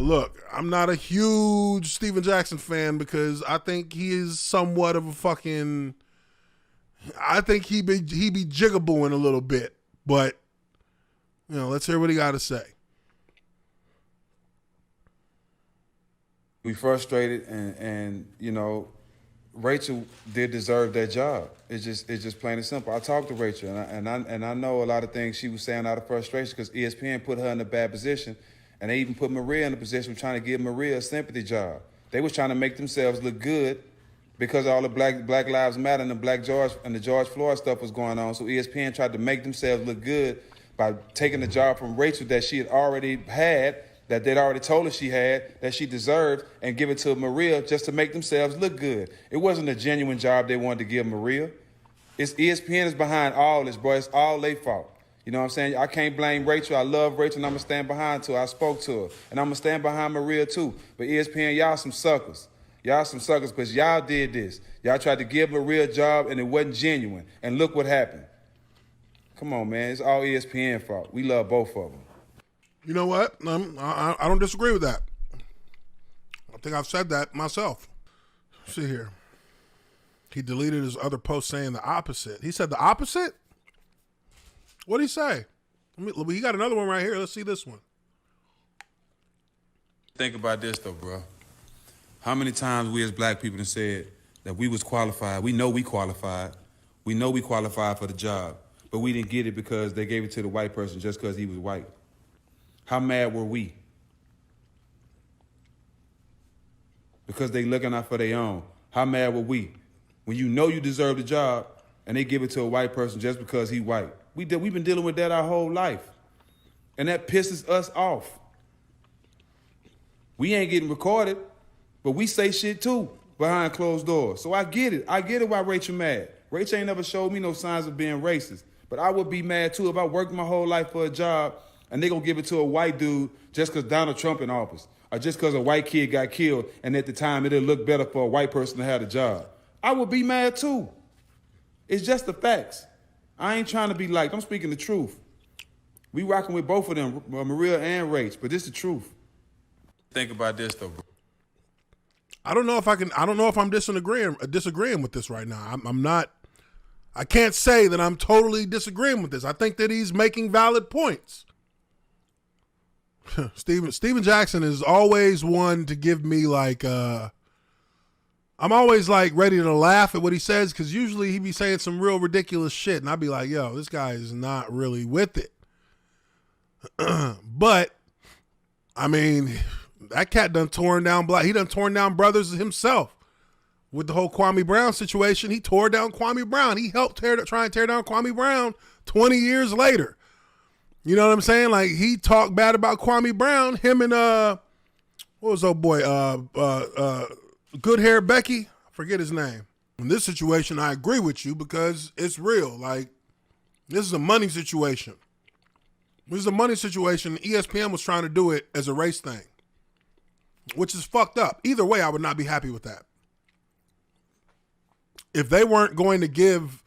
look, I'm not a huge Steven Jackson fan because I think he is somewhat of a fucking. I think he be jigabooing a little bit, but let's hear what he got to say. We frustrated, and Rachel did deserve that job. It's just plain and simple. I talked to Rachel, and I know a lot of things she was saying out of frustration because ESPN put her in a bad position, and they even put Maria in a position of trying to give Maria a sympathy job. They was trying to make themselves look good because all the Black Lives Matter and the George Floyd stuff was going on. So ESPN tried to make themselves look good by taking the job from Rachel that she had already had, that they'd already told her she had, that she deserved, and give it to Maria just to make themselves look good. It wasn't a genuine job they wanted to give Maria. It's ESPN is behind all this, bro. It's all their fault. You know what I'm saying? I can't blame Rachel. I love Rachel, and I'm going to stand behind her. I spoke to her, and I'm going to stand behind Maria, too. But ESPN, y'all some suckers. Y'all some suckers because y'all did this. Y'all tried to give Maria a job, and it wasn't genuine. And look what happened. Come on, man. It's all ESPN fault. We love both of them. You know what? I don't disagree with that. I think I've said that myself. Let's see here. He deleted his other post saying the opposite. He said the opposite? What did he say? He got another one right here. Let's see this one. Think about this, though, bro. How many times we as black people have said that we was qualified? We know we qualified. We know we qualified for the job. But we didn't get it because they gave it to the white person just because he was white. How mad were we? Because they looking out for their own. How mad were we? When you know you deserve the job and they give it to a white person just because he white. We've been dealing with that our whole life. And that pisses us off. We ain't getting recorded, but we say shit too behind closed doors. So I get it. I get it why Rachel mad. Rachel ain't never showed me no signs of being racist. But I would be mad too if I worked my whole life for a job and they gonna give it to a white dude just because Donald Trump in office, or just because a white kid got killed, and at the time it'll look better for a white person to have a job. I would be mad too. It's just the facts. I ain't trying to be liked. I'm speaking the truth. We rocking with both of them, Maria and Rach, but this the truth. Think about this though, bro. I don't know if I'm disagreeing with this right now. I'm not. I can't say that I'm totally disagreeing with this. I think that he's making valid points. Steven Jackson is always one to give me like I'm always like ready to laugh at what he says because usually he be saying some real ridiculous shit and I'd be like, yo, this guy is not really with it. But I mean, that cat done torn down brothers himself with the whole Kwame Brown situation. He tore down Kwame Brown. He helped try and tear down Kwame Brown 20 years later. You know what I'm saying? Like, he talked bad about Kwame Brown. Him and what was old boy? Good Hair Becky. I forget his name. In this situation, I agree with you because it's real. Like, this is a money situation. This is a money situation. ESPN was trying to do it as a race thing, which is fucked up. Either way, I would not be happy with that. If they weren't going to give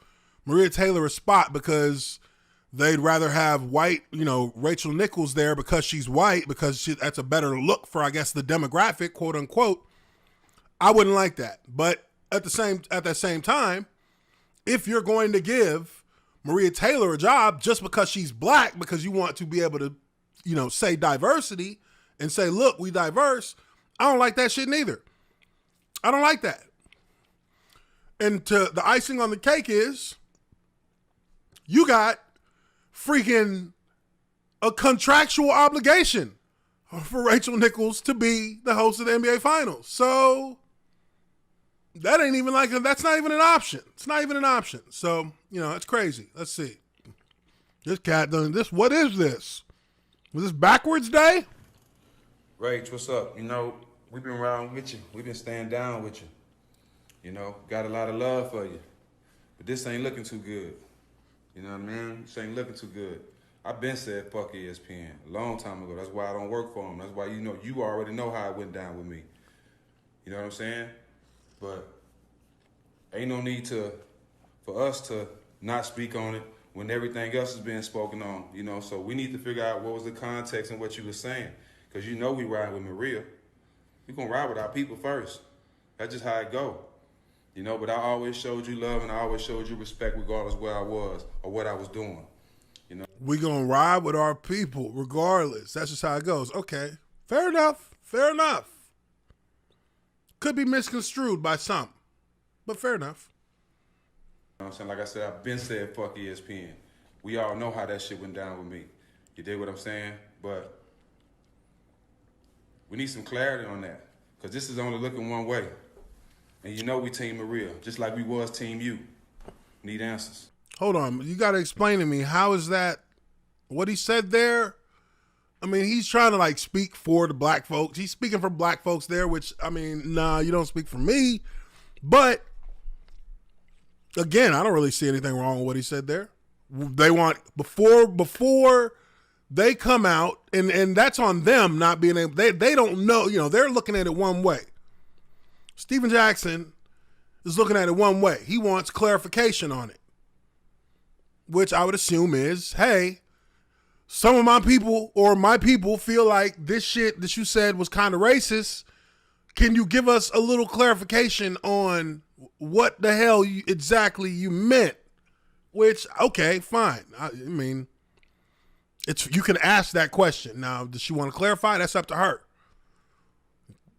Maria Taylor a spot because they'd rather have white, Rachel Nichols there because she's white, because that's a better look for, I guess, the demographic, quote unquote, I wouldn't like that. But at that same time, if you're going to give Maria Taylor a job just because she's black, because you want to be able to, say diversity and say, look, we diverse, I don't like that shit neither. I don't like that. And the icing on the cake is you got freaking a contractual obligation for Rachel Nichols to be the host of the NBA Finals. So that ain't even that's not even an option. It's not even an option. So, it's crazy. Let's see. This cat done this. What is this? Was this backwards day? Rach, what's up? We've been around with you. We've been staying down with you. Got a lot of love for you. But this ain't looking too good. You know what I mean? This ain't looking too good. I've been said fuck ESPN a long time ago. That's why I don't work for them. That's why you already know how it went down with me. You know what I'm saying? But ain't no need for us to not speak on it when everything else is being spoken on. So we need to figure out what was the context and what you were saying. Because you know we ride with Maria. We gonna ride with our people first. That's just how it go. You know, but I always showed you love and I always showed you respect regardless where I was or what I was doing. You know? We gonna ride with our people regardless. That's just how it goes. Okay. Fair enough. Fair enough. Could be misconstrued by some, but fair enough. You know what I'm saying? Like I said, I've been said fuck ESPN. We all know how that shit went down with me. You dig what I'm saying? But we need some clarity on that. Because this is only looking one way. And you know we Team Maria, just like we was Team You. Need answers. Hold on. You got to explain to me, how is that, what he said there? I mean, he's trying to like speak for the black folks. He's speaking for black folks there, which, I mean, nah, you don't speak for me. But again, I don't really see anything wrong with what he said there. They want, before they come out, and that's on them not being able, they don't know, you know, they're looking at it one way. Steven Jackson is looking at it one way. He wants clarification on it, which I would assume is, hey, some of my people or my people feel like this shit that you said was kind of racist. Can you give us a little clarification on what the hell exactly you meant? Which, okay, fine. I mean, you can ask that question. Now, does she want to clarify? That's up to her.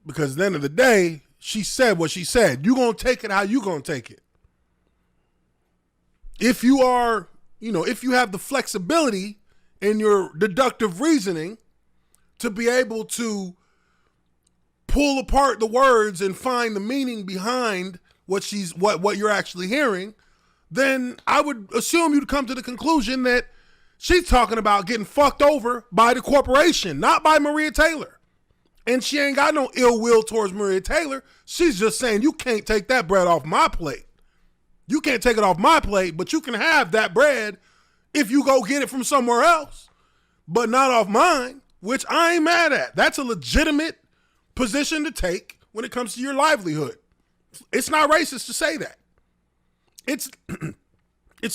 Because at the end of the day, she said what she said. You going to take it how you going to take it. If you are, you know, if you have the flexibility in your deductive reasoning to be able to pull apart the words and find the meaning behind what you're actually hearing, then I would assume you'd come to the conclusion that she's talking about getting fucked over by the corporation, not by Maria Taylor. And she ain't got no ill will towards Maria Taylor. She's just saying, you can't take that bread off my plate. You can't take it off my plate, but you can have that bread if you go get it from somewhere else, but not off mine, which I ain't mad at. That's a legitimate position to take when it comes to your livelihood. It's not racist to say that. It's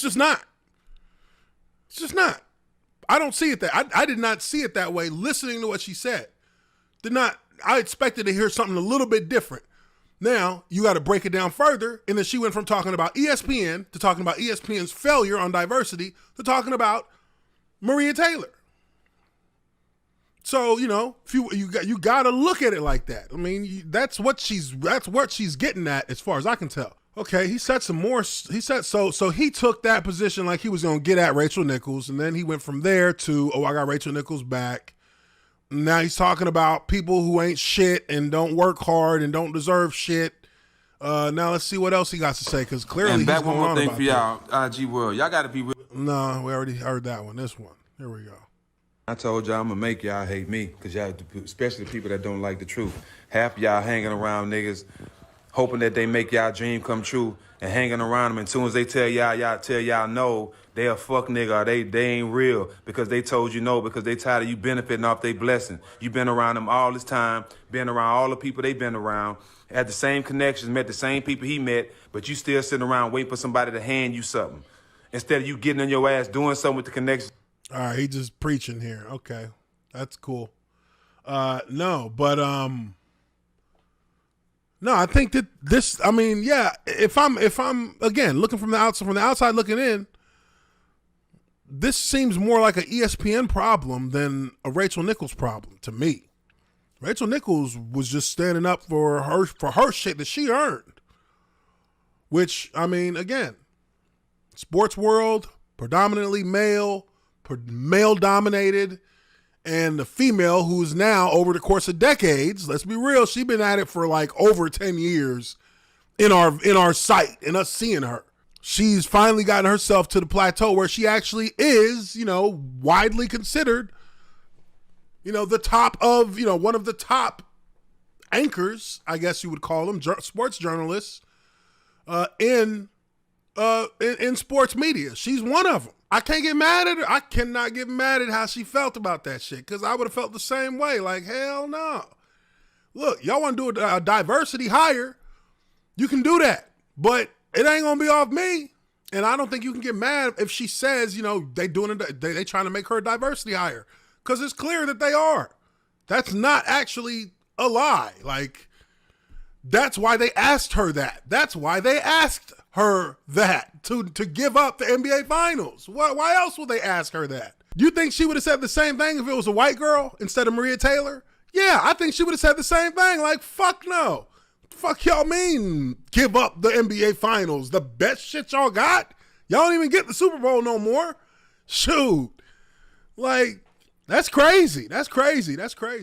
just not. It's just not. I don't see it that. I did not see it that way listening to what she said. I expected to hear something a little bit different. Now, you got to break it down further, and then she went from talking about ESPN to talking about ESPN's failure on diversity to talking about Maria Taylor. So, you know, if you got to look at it like that. I mean, that's what she's getting at as far as I can tell. Okay, he said some more. He said so he took that position like he was going to get at Rachel Nichols, and then he went from there to, I got Rachel Nichols back. Now he's talking about people who ain't shit and don't work hard and don't deserve shit. Now let's see what else he got to say, because clearly and back he's one going more on thing about for y'all, IG World. Y'all got to be real. No, we already heard that one. This one. Here we go. I told y'all I'm gonna make y'all hate me, because y'all, especially the people that don't like the truth. Half y'all hanging around niggas, hoping that they make y'all dream come true, and hanging around them. And as soon as they tell y'all no, they a fuck nigga, or they ain't real, because they told you no, because they tired of you benefiting off their blessing. You been around them all this time, been around all the people they been around, had the same connections, met the same people he met, but you still sitting around waiting for somebody to hand you something. Instead of you getting on your ass, doing something with the connections. All right, he just preaching here. Okay, that's cool. No, I think that this. I mean, yeah. If I'm again looking from the outside looking in, this seems more like an ESPN problem than a Rachel Nichols problem to me. Rachel Nichols was just standing up for her shit that she earned. Which, I mean, again, sports world, predominantly male dominated, and the female who's now, over the course of decades, let's be real, she's been at it for like over 10 years in our sight and us seeing her. She's finally gotten herself to the plateau where she actually is, you know, widely considered, you know, the top of, you know, one of the top anchors, I guess you would call them, sports journalists in sports media. She's one of them. I can't get mad at her. I cannot get mad at how she felt about that shit, because I would have felt the same way. Like, hell no. Look, y'all want to do a diversity hire, you can do that, but it ain't gonna be off me. And I don't think you can get mad if she says, you know, they trying to make her a diversity hire, because it's clear that they are. That's not actually a lie. Like, that's why they asked her that. That's why they asked her that, to give up the NBA Finals. Why else would they ask her that? You think she would have said the same thing if it was a white girl instead of Maria Taylor? Yeah, I think she would have said the same thing. Like, fuck no. Fuck y'all mean give up the NBA Finals? The best shit y'all got? Y'all don't even get the Super Bowl no more. Shoot. Like, that's crazy. That's crazy. That's crazy.